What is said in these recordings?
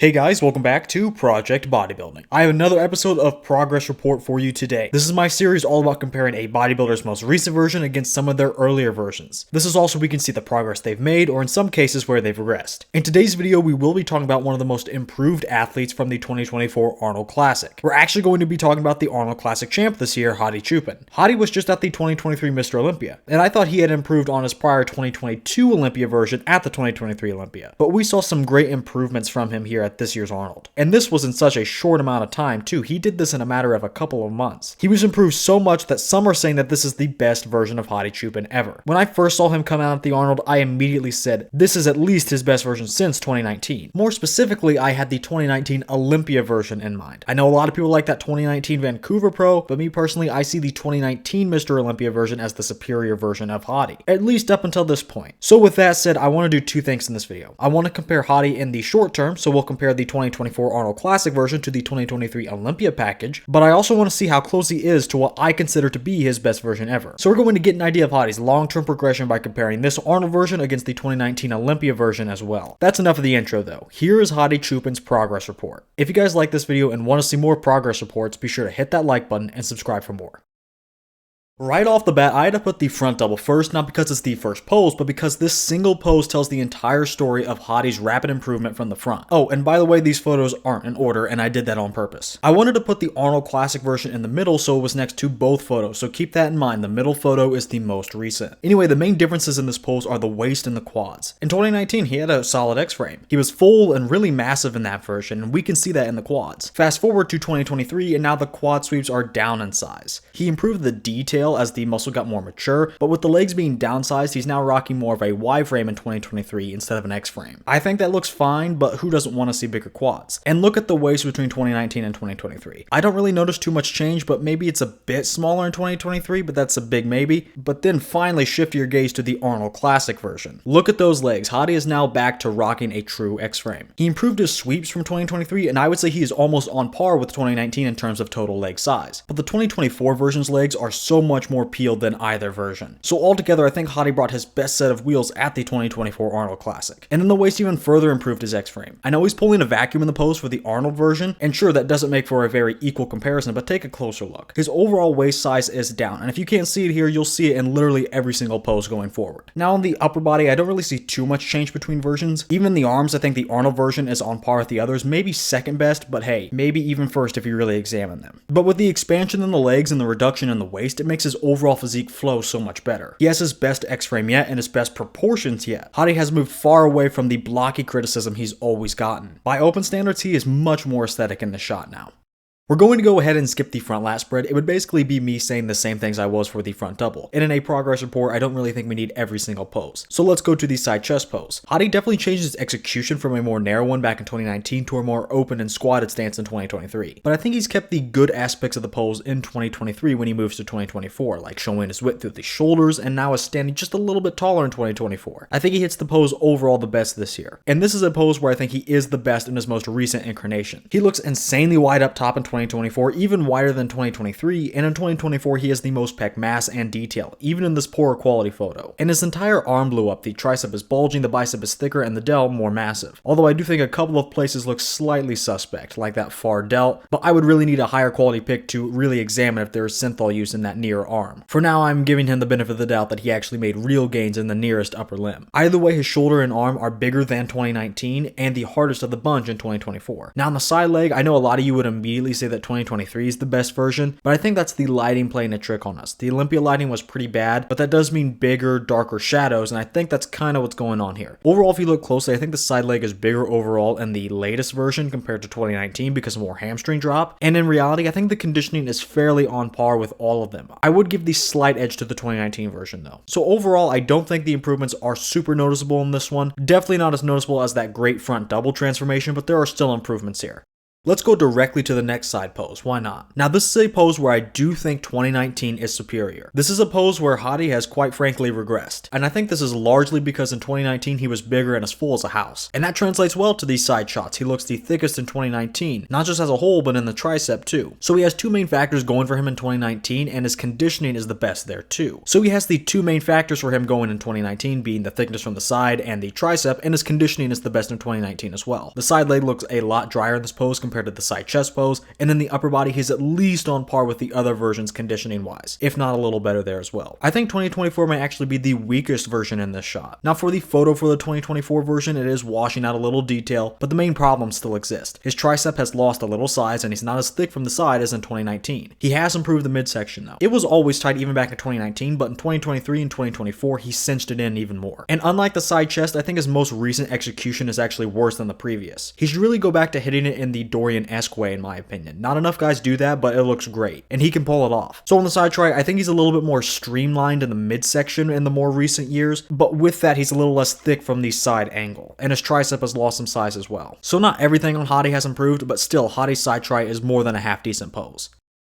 Hey guys, welcome back to Project Bodybuilding. I have another episode of Progress Report for you today. This is my series all about comparing a bodybuilder's most recent version against some of their earlier versions. This is also where we can see the progress they've made, or in some cases where they've regressed. In today's video, we will be talking about one of the most improved athletes from the 2024 Arnold Classic. We're actually going to be talking about the Arnold Classic champ this year, Hadi Choopan. Hadi was just at the 2023 Mr. Olympia, and I thought he had improved on his prior 2022 Olympia version at the 2023 Olympia. But we saw some great improvements from him here at this year's Arnold. And this was in such a short amount of time too. He did this in a matter of a couple of months. He was improved so much that some are saying that this is the best version of Hadi Choopan ever. When I first saw him come out at the Arnold, I immediately said, this is at least his best version since 2019. More specifically, I had the 2019 Olympia version in mind. I know a lot of people like that 2019 Vancouver Pro, but me personally, I see the 2019 Mr. Olympia version as the superior version of Hadi, at least up until this point. So with that said, I want to do two things in this video. I want to compare Hadi in the short term, so we'll compare the 2024 Arnold Classic version to the 2023 Olympia package, but I also want to see how close he is to what I consider to be his best version ever. So we're going to get an idea of Hadi's long-term progression by comparing this Arnold version against the 2019 Olympia version as well. That's enough of the intro though. Here is Hadi Choopan's progress report. If you guys like this video and want to see more progress reports, be sure to hit that like button and subscribe for more. Right off the bat, I had to put the front double first, not because it's the first pose, but because this single pose tells the entire story of Hadi's rapid improvement from the front. Oh, and by the way, these photos aren't in order, and I did that on purpose. I wanted to put the Arnold Classic version in the middle so it was next to both photos, so keep that in mind. The middle photo is the most recent. Anyway, the main differences in this pose are the waist and the quads. In 2019, he had a solid X-frame. He was full and really massive in that version, and we can see that in the quads. Fast forward to 2023, and now the quad sweeps are down in size. He improved the detail as the muscle got more mature, but with the legs being downsized, he's now rocking more of a Y frame in 2023 instead of an X frame. I think that looks fine, but who doesn't want to see bigger quads? And look at the waist between 2019 and 2023. I don't really notice too much change, but maybe it's a bit smaller in 2023, but that's a big maybe. But then finally shift your gaze to the Arnold Classic version. Look at those legs. Hadi is now back to rocking a true X frame. He improved his sweeps from 2023, and I would say he is almost on par with 2019 in terms of total leg size. But the 2024 version's legs are so much more peeled than either version. So altogether, I think Hadi brought his best set of wheels at the 2024 Arnold Classic. And then the waist even further improved his X-frame. I know he's pulling a vacuum in the pose for the Arnold version, and sure, that doesn't make for a very equal comparison, but take a closer look. His overall waist size is down, and if you can't see it here, you'll see it in literally every single pose going forward. Now on the upper body, I don't really see too much change between versions. Even in the arms, I think the Arnold version is on par with the others, maybe second best, but hey, maybe even first if you really examine them. But with the expansion in the legs and the reduction in the waist, it makes his overall physique flow so much better. He has his best X-frame yet and his best proportions yet. Hadi has moved far away from the blocky criticism he's always gotten. By open standards, he is much more aesthetic in the shot now. We're going to go ahead and skip the front lat spread. It would basically be me saying the same things I was for the front double. And in a progress report, I don't really think we need every single pose. So let's go to the side chest pose. Hadi definitely changed his execution from a more narrow one back in 2019 to a more open and squatted stance in 2023. But I think he's kept the good aspects of the pose in 2023 when he moves to 2024, like showing his width through the shoulders and now is standing just a little bit taller in 2024. I think he hits the pose overall the best this year. And this is a pose where I think he is the best in his most recent incarnation. He looks insanely wide up top in 2024, even wider than 2023, and in 2024 he has the most pec mass and detail, even in this poorer quality photo. And his entire arm blew up, the tricep is bulging, the bicep is thicker, and the delt more massive. Although I do think a couple of places look slightly suspect, like that far delt, but I would really need a higher quality pic to really examine if there is synthol use in that near arm. For now, I'm giving him the benefit of the doubt that he actually made real gains in the nearest upper limb. Either way, his shoulder and arm are bigger than 2019 and the hardest of the bunch in 2024. Now on the side leg, I know a lot of you would immediately say that 2023 is the best version, but I think that's the lighting playing a trick on us. The Olympia lighting was pretty bad, but that does mean bigger, darker shadows, and I think that's kind of what's going on here. Overall, if you look closely, I think the side leg is bigger overall in the latest version compared to 2019 because of more hamstring drop, and in reality, I think the conditioning is fairly on par with all of them. I would give the slight edge to the 2019 version though. So overall, I don't think the improvements are super noticeable in this one. Definitely not as noticeable as that great front double transformation, but there are still improvements here. Let's go directly to the next side pose, why not? Now this is a pose where I do think 2019 is superior. This is a pose where Hadi has quite frankly regressed, and I think this is largely because in 2019 he was bigger and as full as a house. And that translates well to these side shots. He looks the thickest in 2019, not just as a whole but in the tricep too. So he has two main factors going for him in 2019, and his conditioning is the best there too. So he has the two main factors for him going in 2019 being the thickness from the side and the tricep, and his conditioning is the best in 2019 as well. The side leg looks a lot drier in this pose compared to the side chest pose, and in the upper body he's at least on par with the other versions conditioning wise, if not a little better there as well. I think 2024 may actually be the weakest version in this shot. Now for the photo for the 2024 version, it is washing out a little detail, but the main problems still exist. His tricep has lost a little size and he's not as thick from the side as in 2019. He has improved the midsection though. It was always tight even back in 2019, but in 2023 and 2024 he cinched it in even more. And unlike the side chest, I think his most recent execution is actually worse than the previous. He should really go back to hitting it in the Dorian-esque way in my opinion. Not enough guys do that, but it looks great, and he can pull it off. So on the side try, I think he's a little bit more streamlined in the midsection in the more recent years, but with that he's a little less thick from the side angle, and his tricep has lost some size as well. So not everything on Hadi has improved, but still Hadi's side try is more than a half decent pose.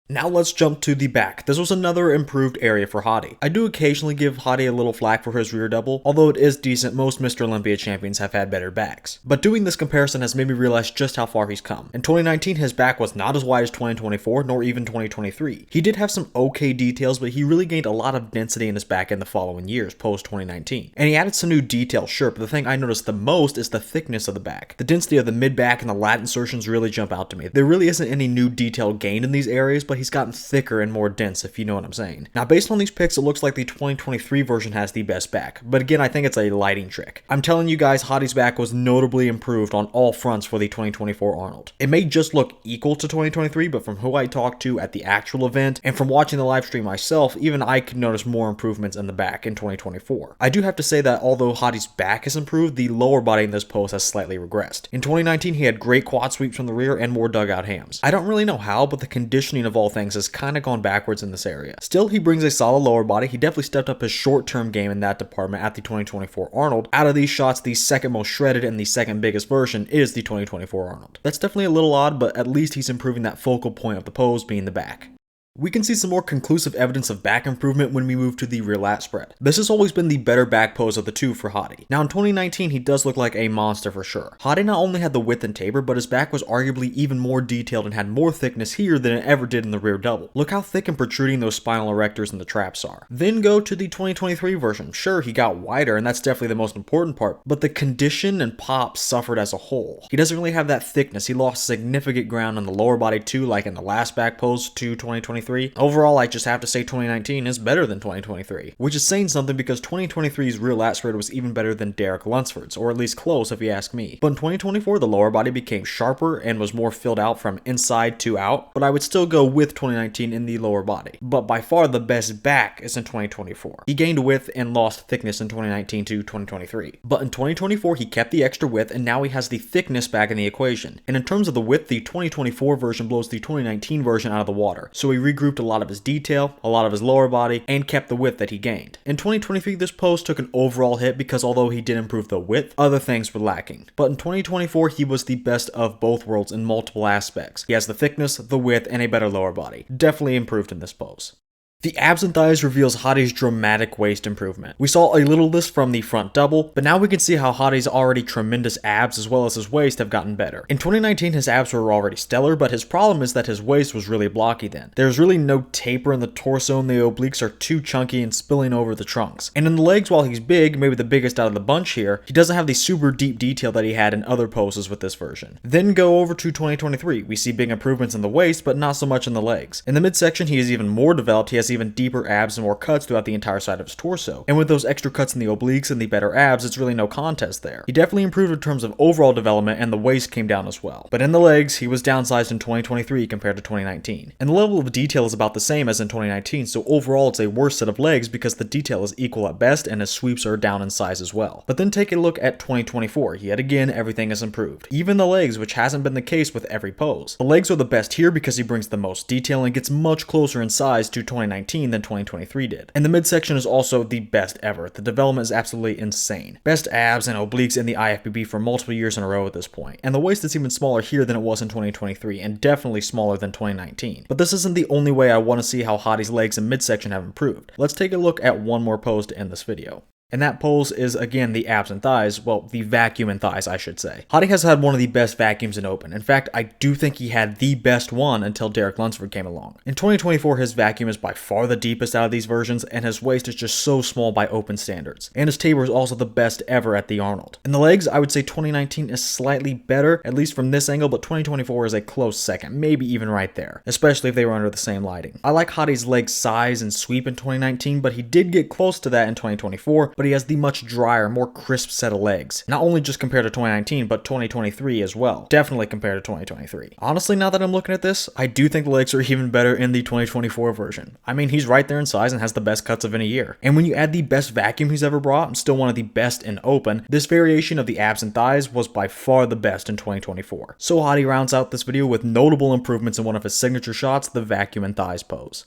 Now let's jump to the back. This was another improved area for Hadi. I do occasionally give Hadi a little flack for his rear double, although it is decent. Most Mr. Olympia champions have had better backs. But doing this comparison has made me realize just how far he's come. In 2019, his back was not as wide as 2024, nor even 2023. He did have some okay details, but he really gained a lot of density in his back in the following years, post 2019. And he added some new details, sure, but the thing I noticed the most is the thickness of the back. The density of the mid back and the lat insertions really jump out to me. There really isn't any new detail gained in these areas, but he's gotten thicker and more dense, if you know what I'm saying. Now, based on these pics, it looks like the 2023 version has the best back, but again, I think it's a lighting trick. I'm telling you guys, Hadi's back was notably improved on all fronts for the 2024 Arnold. It may just look equal to 2023, but from who I talked to at the actual event, and from watching the live stream myself, even I could notice more improvements in the back in 2024. I do have to say that although Hadi's back has improved, the lower body in this pose has slightly regressed. In 2019, he had great quad sweeps from the rear and more dugout hams. I don't really know how, but the conditioning of all things has kind of gone backwards in this area. Still, he brings a solid lower body. He definitely stepped up his short-term game in that department at the 2024 Arnold. Out of these shots, the second most shredded and the second biggest version is the 2024 Arnold. That's definitely a little odd, but at least he's improving that focal point of the pose being the back. We can see some more conclusive evidence of back improvement when we move to the rear lat spread. This has always been the better back pose of the two for Hadi. Now in 2019, he does look like a monster for sure. Hadi not only had the width and taper, but his back was arguably even more detailed and had more thickness here than it ever did in the rear double. Look how thick and protruding those spinal erectors and the traps are. Then go to the 2023 version. Sure, he got wider, and that's definitely the most important part, but the condition and pop suffered as a whole. He doesn't really have that thickness. He lost significant ground on the lower body too, like in the last back pose to 2023. Overall, I just have to say 2019 is better than 2023, which is saying something because 2023's rear lat spread was even better than Derek Lunsford's, or at least close if you ask me. But in 2024, the lower body became sharper and was more filled out from inside to out, but I would still go with 2019 in the lower body. But by far the best back is in 2024. He gained width and lost thickness in 2019 to 2023. But in 2024, he kept the extra width and now he has the thickness back in the equation. And in terms of the width, the 2024 version blows the 2019 version out of the water. So he regrouped a lot of his detail, a lot of his lower body, and kept the width that he gained. In 2023, this pose took an overall hit because although he did improve the width, other things were lacking. But in 2024, he was the best of both worlds in multiple aspects. He has the thickness, the width, and a better lower body. Definitely improved in this pose. The abs and thighs reveals Hadi's dramatic waist improvement. We saw a little of this from the front double, but now we can see how Hadi's already tremendous abs as well as his waist have gotten better. In 2019, his abs were already stellar, but his problem is that his waist was really blocky then. There's really no taper in the torso and the obliques are too chunky and spilling over the trunks. And in the legs, while he's big, maybe the biggest out of the bunch here, he doesn't have the super deep detail that he had in other poses with this version. Then go over to 2023. We see big improvements in the waist, but not so much in the legs. In the midsection, he is even more developed. He has even deeper abs and more cuts throughout the entire side of his torso. And with those extra cuts in the obliques and the better abs, it's really no contest there. He definitely improved in terms of overall development and the waist came down as well. But in the legs, he was downsized in 2023 compared to 2019. And the level of detail is about the same as in 2019, so overall it's a worse set of legs because the detail is equal at best and his sweeps are down in size as well. But then take a look at 2024. Yet again, everything is improved. Even the legs, which hasn't been the case with every pose. The legs are the best here because he brings the most detail and gets much closer in size to 2019. 2019 than 2023 did. And the midsection is also the best ever. The development is absolutely insane. Best abs and obliques in the IFBB for multiple years in a row at this point. And the waist is even smaller here than it was in 2023, and definitely smaller than 2019. But this isn't the only way I want to see how Hadi's legs and midsection have improved. Let's take a look at one more pose to end this video. And that pose is, again, the abs and thighs, well, the vacuum and thighs, I should say. Hadi has had one of the best vacuums in open. In fact, I do think he had the best one until Derek Lunsford came along. In 2024, his vacuum is by far the deepest out of these versions, and his waist is just so small by open standards. And his taper is also the best ever at the Arnold. In the legs, I would say 2019 is slightly better, at least from this angle, but 2024 is a close second, maybe even right there, especially if they were under the same lighting. I like Hadi's leg size and sweep in 2019, but he did get close to that in 2024, but he has the much drier, more crisp set of legs. Not only just compared to 2019, but 2023 as well. Definitely compared to 2023. Honestly, now that I'm looking at this, I do think the legs are even better in the 2024 version. I mean, he's right there in size and has the best cuts of any year. And when you add the best vacuum he's ever brought, and still one of the best in open, this variation of the abs and thighs was by far the best in 2024. So Hadi rounds out this video with notable improvements in one of his signature shots, the vacuum and thighs pose.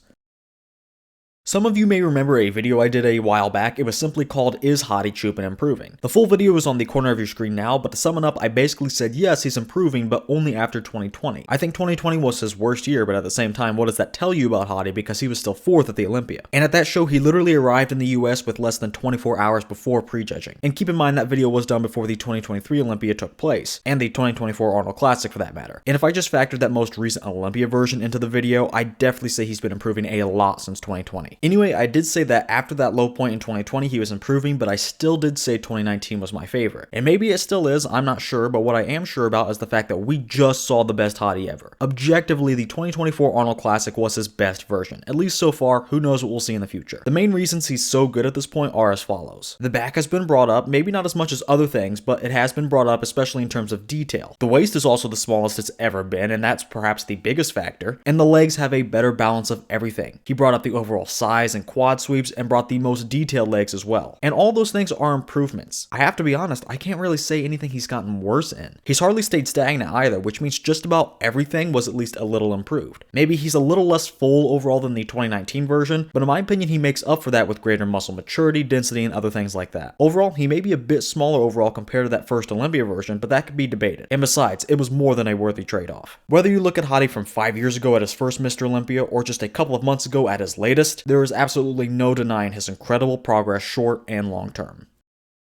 Some of you may remember a video I did a while back. It was simply called "Is Hadi Choopan Improving?" The full video is on the corner of your screen now, but to sum it up, I basically said yes, he's improving, but only after 2020. I think 2020 was his worst year, but at the same time, what does that tell you about Hadi, because he was still 4th at the Olympia? And at that show, he literally arrived in the US with less than 24 hours before prejudging. And keep in mind that video was done before the 2023 Olympia took place, and the 2024 Arnold Classic for that matter. And if I just factored that most recent Olympia version into the video, I'd definitely say he's been improving a lot since 2020. Anyway, I did say that after that low point in 2020 he was improving, but I still did say 2019 was my favorite. And maybe it still is, I'm not sure, but what I am sure about is the fact that we just saw the best Hadi ever. Objectively, the 2024 Arnold Classic was his best version, at least so far. Who knows what we'll see in the future. The main reasons he's so good at this point are as follows. The back has been brought up, maybe not as much as other things, but it has been brought up, especially in terms of detail. The waist is also the smallest it's ever been, and that's perhaps the biggest factor. And the legs have a better balance of everything. He brought up the overall size and quad sweeps and brought the most detailed legs as well. And all those things are improvements. I have to be honest, I can't really say anything he's gotten worse in. He's hardly stayed stagnant either, which means just about everything was at least a little improved. Maybe he's a little less full overall than the 2019 version, but in my opinion he makes up for that with greater muscle maturity, density, and other things like that. Overall, he may be a bit smaller overall compared to that first Olympia version, but that could be debated. And besides, it was more than a worthy trade-off. Whether you look at Hadi from 5 years ago at his first Mr. Olympia, or just a couple of months ago at his latest, there is absolutely no denying his incredible progress short and long term.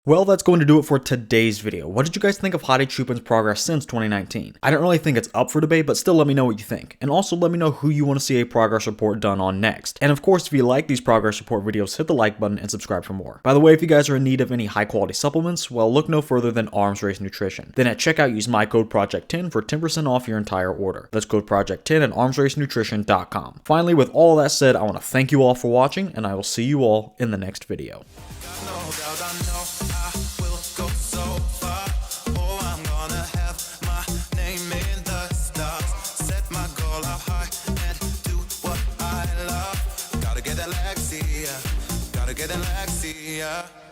Well, that's going to do it for today's video. What did you guys think of Hadi Choopan's progress since 2019? I don't really think it's up for debate, but still let me know what you think. And also let me know who you want to see a progress report done on next. And of course, if you like these progress report videos, hit the like button and subscribe for more. By the way, if you guys are in need of any high quality supplements, well, look no further than Arms Race Nutrition. Then at checkout, use my code Project10 for 10% off your entire order. That's code Project10 at armsracenutrition.com. Finally, with all that said, I want to thank you all for watching, and I will see you all in the next video. Get Alexia.